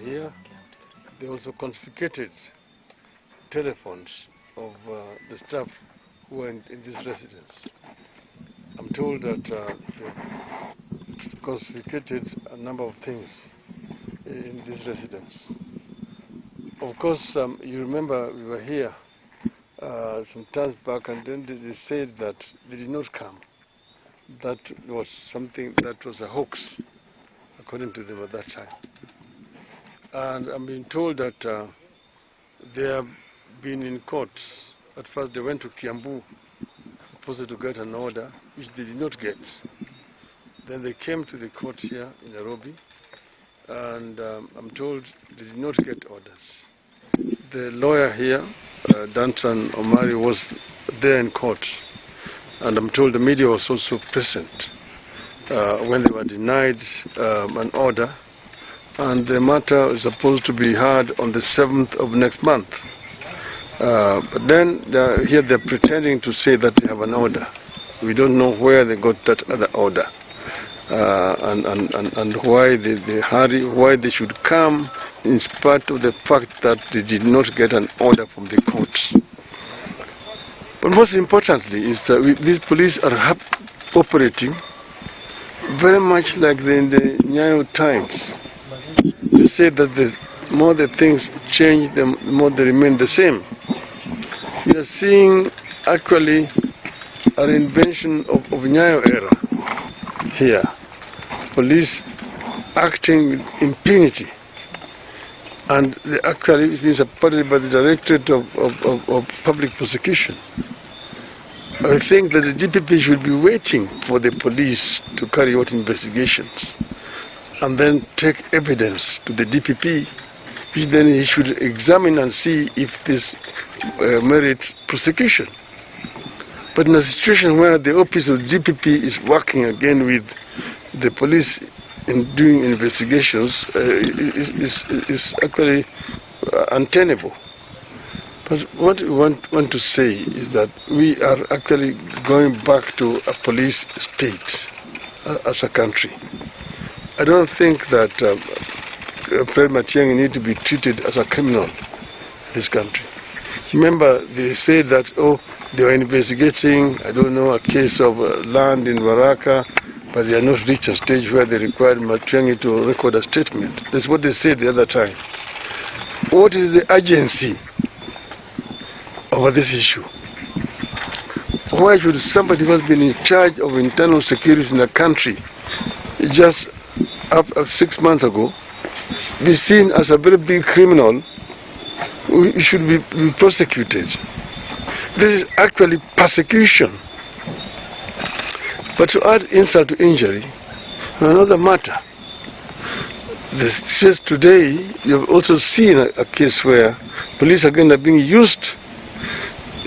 here. They also confiscated telephones of the staff who were in this residence. I'm told that they confiscated a number of things in this residence. Of course, you remember we were here some time back, and then they said that they did not come. That was something that was a hoax, according to them at that time. And I'm being told that they have been in courts. At first they went to Kiambu, supposed to get an order, which they did not get. Then they came to the court here in Nairobi, and I'm told they did not get orders. The lawyer here, Danton Omari, was there in court, and I'm told the media was also present when they were denied an order, and the matter is supposed to be heard on the 7th of next month. But then here they're pretending to say that they have an order. We don't know where they got that other order, and why they hurry, why they should come in spite of the fact that they did not get an order from the courts. But most importantly is that these police are operating very much like in the Nyayo times. They say that the more the things change, the more they remain the same. We are seeing actually a reinvention of Nyayo era here. Police acting with impunity. And actually it's been supported by the Directorate of Public Prosecution. I think that the DPP should be waiting for the police to carry out investigations and then take evidence to the DPP, which then he should examine and see if this merits prosecution. But in a situation where the office of DPP is working again with the police in doing investigations, is actually untenable. But what we want to say is that we are actually going back to a police state as a country. I don't think that Fred Matiangi need to be treated as a criminal in this country. Remember, they said that, oh, they were investigating, I don't know, a case of land in Baraka, but they are not reached a stage where they required Matiangi to record a statement. That's what they said the other time. What is the urgency over this issue? Why should somebody who has been in charge of internal security in a country just up 6 months ago be seen as a very big criminal who should be prosecuted? This is actually persecution. But to add insult to injury, another matter. Just today, you've also seen a case where police again are being used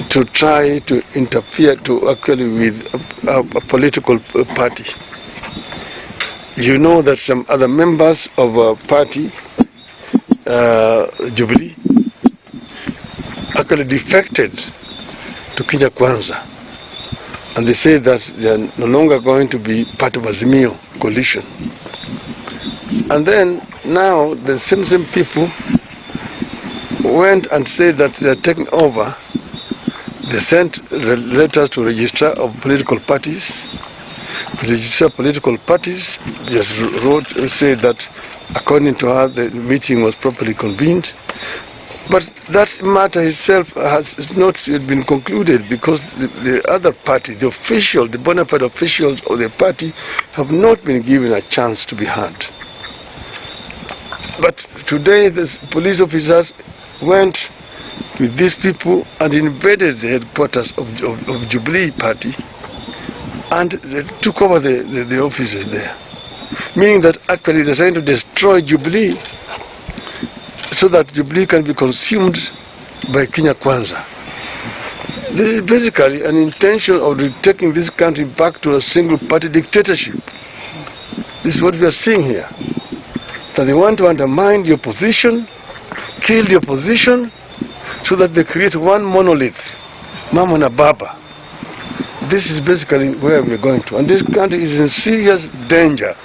to try to interfere actually with a political party. You know that some other members of a party, Jubilee, actually defected to Kenya Kwanza. And they say that they are no longer going to be part of Azimio coalition. And then now the same people went and said that they are taking over. They sent letters to Registrar of Political Parties. The Registrar of Political Parties just wrote and said that according to her the meeting was properly convened. But that matter itself has not yet been concluded, because the other party, the bona fide officials of the party, have not been given a chance to be heard. But today the police officers went with these people and invaded the headquarters of Jubilee Party, and they took over the offices there. Meaning that actually they're trying to destroy Jubilee, so that Jubilee can be consumed by Kenya Kwanza. This is basically an intention of taking this country back to a single-party dictatorship. This is what we are seeing here. That they want to undermine the opposition, kill the opposition, so that they create one monolith, Mama na Baba. This is basically where we are going to. And this country is in serious danger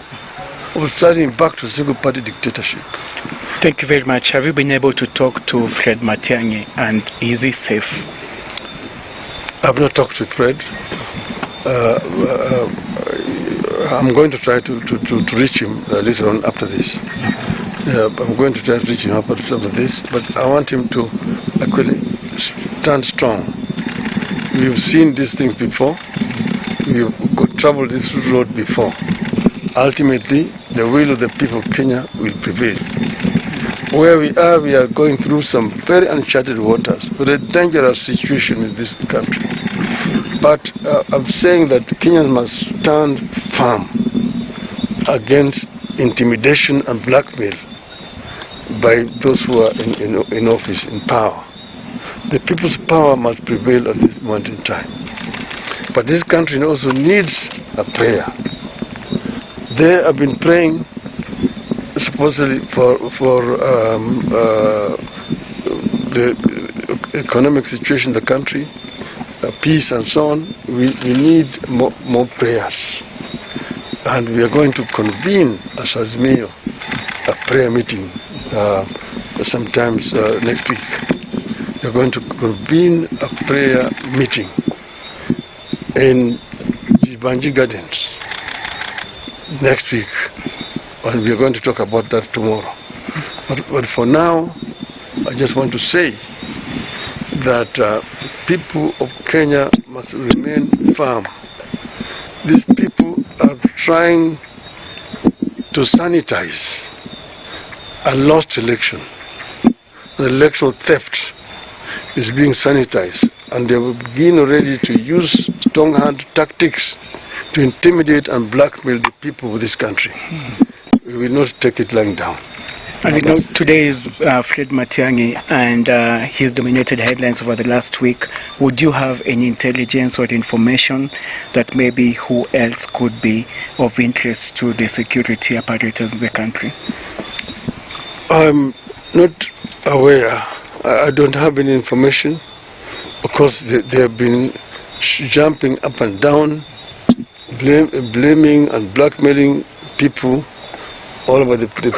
of starting back to single-party dictatorship. Thank you very much. Have you been able to talk to Fred Matiangi, and is he safe? I've not talked to Fred. I'm going to try to reach him later on after this. I'm going to try to reach him after this, but I want him to actually stand strong. We've seen these things before. We've traveled this road before. Ultimately, the will of the people of Kenya will prevail. Where we are going through some very uncharted waters, very dangerous situation in this country. But I'm saying that Kenyans must stand firm against intimidation and blackmail by those who are in office, in power. The people's power must prevail at this moment in time. But this country also needs a prayer. They have been praying supposedly for the economic situation in the country, peace and so on. We need more prayers. And we are going to convene as Azimio a prayer meeting sometimes next week. We are going to convene a prayer meeting in Jibanji Gardens next week. And we are going to talk about that tomorrow. But for now, I just want to say that people of Kenya must remain firm. These people are trying to sanitize a lost election. The electoral theft is being sanitized, and they will begin already to use strong-hand tactics to intimidate and blackmail the people of this country. We will not take it lying down. And you know, today is Fred Matiangi, and he's dominated headlines over the last week. Would you have any intelligence or information that maybe who else could be of interest to the security apparatus of the country? I'm not aware. I don't have any information, because they have been jumping up and down, blaming and blackmailing people all over the place,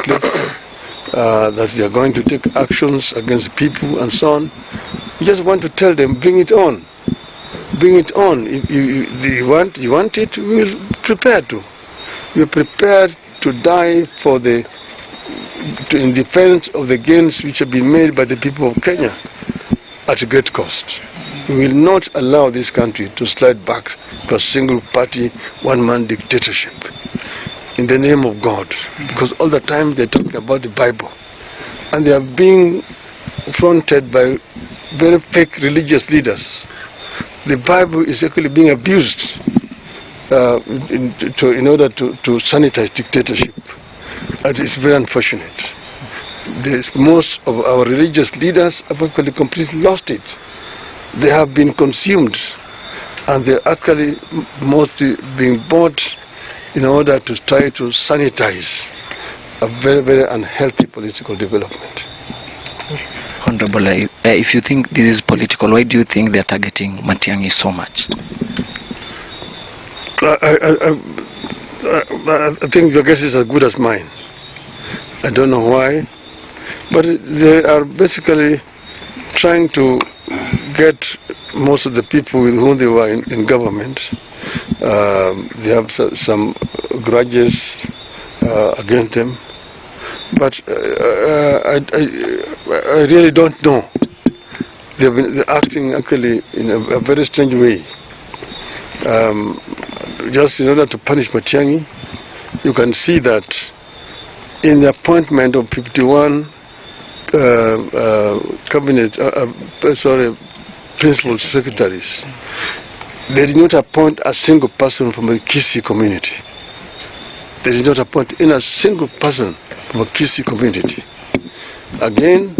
that they are going to take actions against people and so on. We just want to tell them, bring it on. Bring it on. If you want it, we will prepare to. We are prepared to die in defense of the gains which have been made by the people of Kenya at a great cost. We will not allow this country to slide back to a single-party, one-man dictatorship in the name of God, because all the time they're talking about the Bible, and they are being fronted by very fake religious leaders. The Bible is actually being abused in order to sanitize dictatorship. And it's very unfortunate. Most of our religious leaders have actually completely lost it. They have been consumed, and they're actually mostly being bought in order to try to sanitize a very, very unhealthy political development. Honorable, if you think this is political, why do you think they're targeting Matiangi so much? I think your guess is as good as mine. I don't know why, but they are basically trying to get most of the people with whom they were in government. They have some grudges against them, but I really don't know. They're acting actually in a very strange way. Just in order to punish Matiangi, you can see that in the appointment of 51 principal secretaries, they did not appoint a single person from the Kisii community. They did not appoint in a single person from a Kisii community. Again,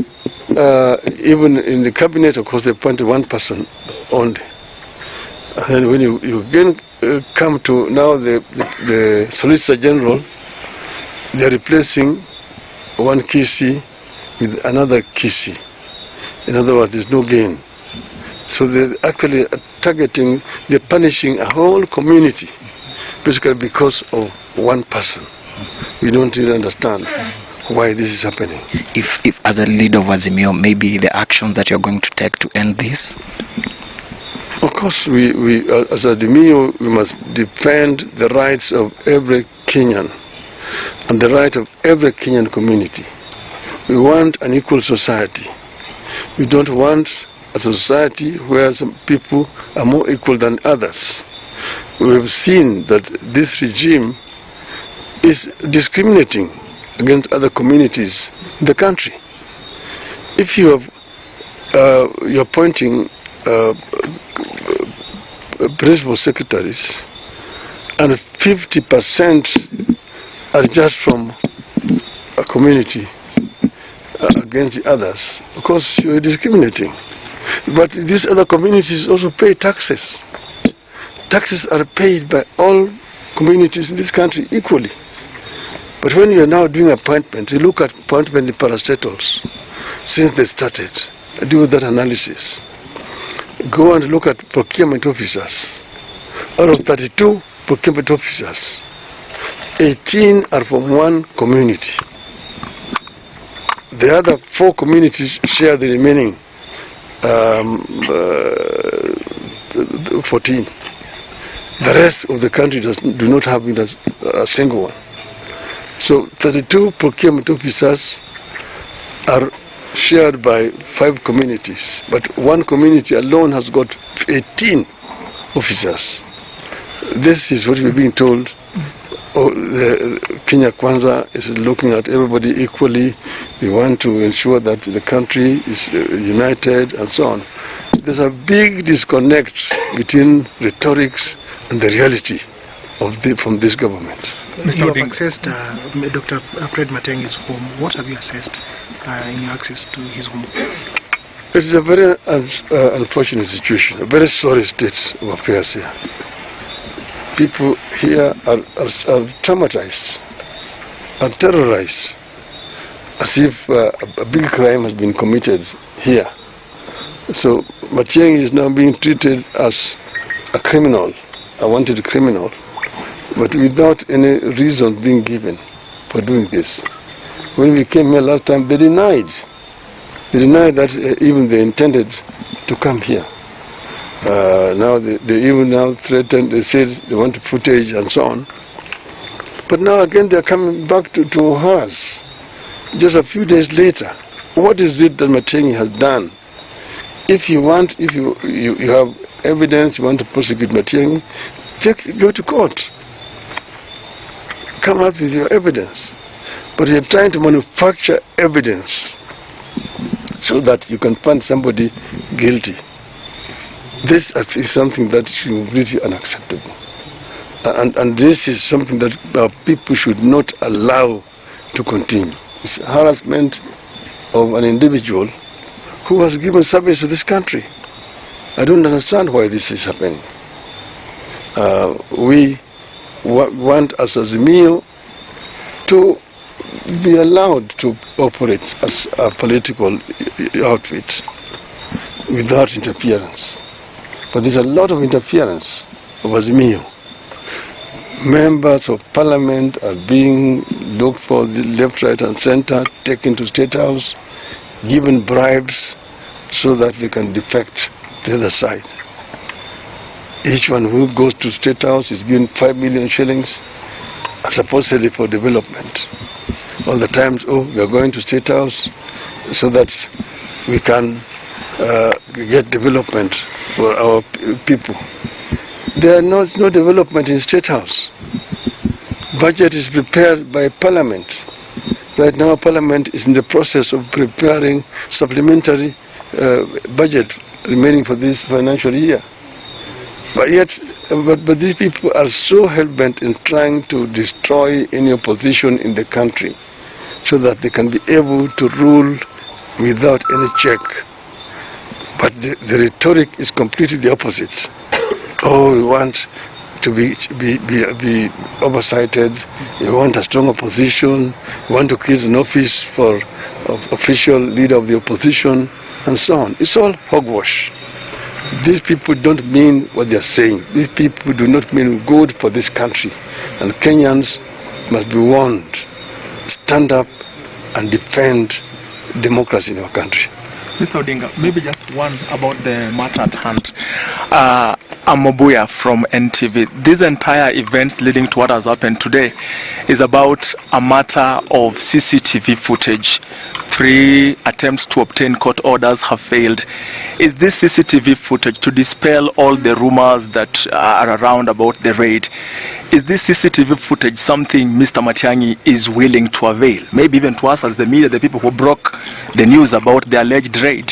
even in the cabinet, of course, they appointed one person only. And when you again come to now the Solicitor General, they are replacing one Kisii with another Kisii. In other words, there's no gain. So they're actually they're punishing a whole community, basically because of one person. We don't really understand why this is happening. If as a leader of Azimio, maybe the actions that you're going to take to end this? Of course, we as Azimio, we must defend the rights of every Kenyan and the right of every Kenyan community. We want an equal society. We don't want a society where some people are more equal than others. We have seen that this regime is discriminating against other communities in the country. If you have, you're appointing principal secretaries and 50% are just from a community against the others, of course you're discriminating. But these other communities also pay taxes. Taxes are paid by all communities in this country equally. But when you are now doing appointments, you look at appointment in parastatals since they started, do that analysis. Go and look at procurement officers. Out of 32 procurement officers, 18 are from one community. The other 4 communities share the remaining 14. The rest of the country do not have a single one. So 32 procurement officers are shared by 5 communities, but one community alone has got 18 officers. This is what we're being told. The Kenya Kwanza is looking at everybody equally. We want to ensure that the country is united and so on. There's a big disconnect between rhetorics and the reality from this government. You have accessed Dr. Fred Matiangi's home. What have you assessed in your access to his home? It is a very unfortunate situation, a very sorry state of affairs here. People here are traumatized, are terrorized, as if a big crime has been committed here. So Matiangi is now being treated as a criminal, a wanted criminal, but without any reason being given for doing this. When we came here last time, they denied that even they intended to come here. Now they even now threatened, they said they want footage and so on. But now again they're coming back to harass. Just a few days later, what is it that Matiangi has done? If you have evidence, you want to prosecute Matiangi, go to court. Come up with your evidence. But you're trying to manufacture evidence so that you can find somebody guilty. This is something that is really unacceptable. And this is something that people should not allow to continue. It's harassment of an individual who has given service to this country. I don't understand why this is happening. We want as Azimio to be allowed to operate as a political outfit without interference. But there's a lot of interference of Azimio. Members of parliament are being looked for the left, right and center, taken to State House, given bribes so that they can defect the other side. Each one who goes to State House is given 5 million shillings, supposedly for development. All the times, we are going to State House so that we can get development for our people. There is no development in State House. Budget is prepared by Parliament. Right now, Parliament is in the process of preparing supplementary budget remaining for this financial year. But these people are so hell-bent in trying to destroy any opposition in the country so that they can be able to rule without any check. But the rhetoric is completely the opposite. We want to be oversighted, we want a strong opposition, we want to create an office for official leader of the opposition, and so on. It's all hogwash. These people don't mean what they're saying. These people do not mean good for this country. And Kenyans must be warned. Stand up and defend democracy in our country. Mr. Odinga, maybe just one about the matter at hand. I'm Mobuya from NTV. These entire events leading to what has happened today is about a matter of CCTV footage. 3 attempts to obtain court orders have failed. Is this CCTV footage to dispel all the rumors that are around about the raid? Is this CCTV footage something Mr. Matiangi is willing to avail? Maybe even to us as the media, the people who broke the news about the alleged raid?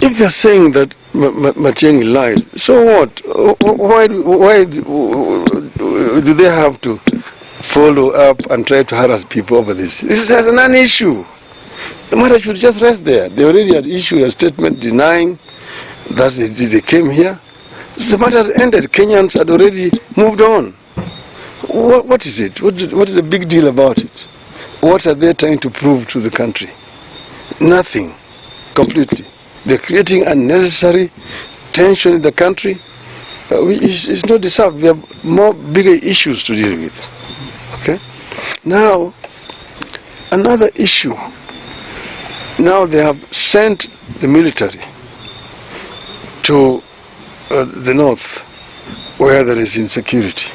If they're saying that Matiangi lied, so what? Why do they have to follow up and try to harass people over this? This is a non-issue. The matter should just rest there. They already had issued a statement denying that they came here. The matter had ended. Kenyans had already moved on. What is it? What is the big deal about it? What are they trying to prove to the country? Nothing. Completely. They're creating unnecessary tension in the country. It's not deserved. We have more bigger issues to deal with. Okay? Now, another issue. Now they have sent the military to the north, where there is insecurity.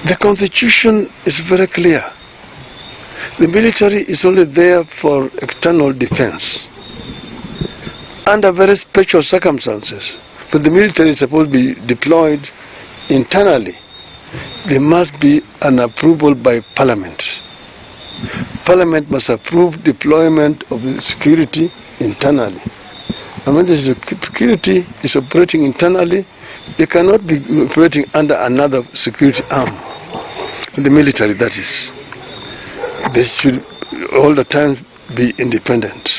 The constitution is very clear. The military is only there for external defense. Under very special circumstances, but the military is supposed to be deployed internally. There must be an approval by Parliament. Parliament must approve deployment of the security internally. And when the security is operating internally, they cannot be operating under another security arm. The military, that is. They should all the time be independent.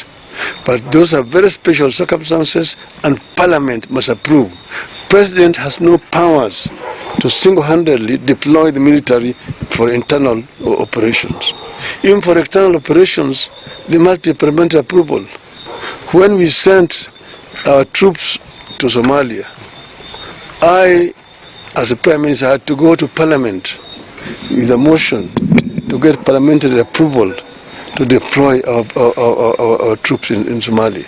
But those are very special circumstances, and Parliament must approve. President has no powers to single-handedly deploy the military for internal operations. Even for external operations, there must be parliamentary approval. When we sent our troops to Somalia, I, as a Prime Minister, had to go to Parliament with a motion to get parliamentary approval to deploy our troops in Somalia.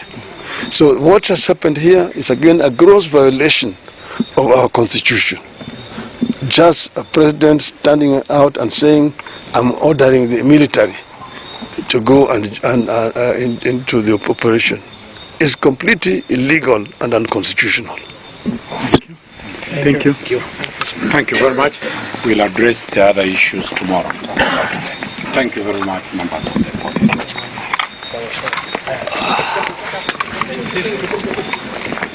So what has happened here is again a gross violation of our constitution. Just a president standing out and saying, I'm ordering the military to go into the operation is completely illegal and unconstitutional. Thank you. Thank you very much. We'll address the other issues tomorrow. Thank you very much, members of the board.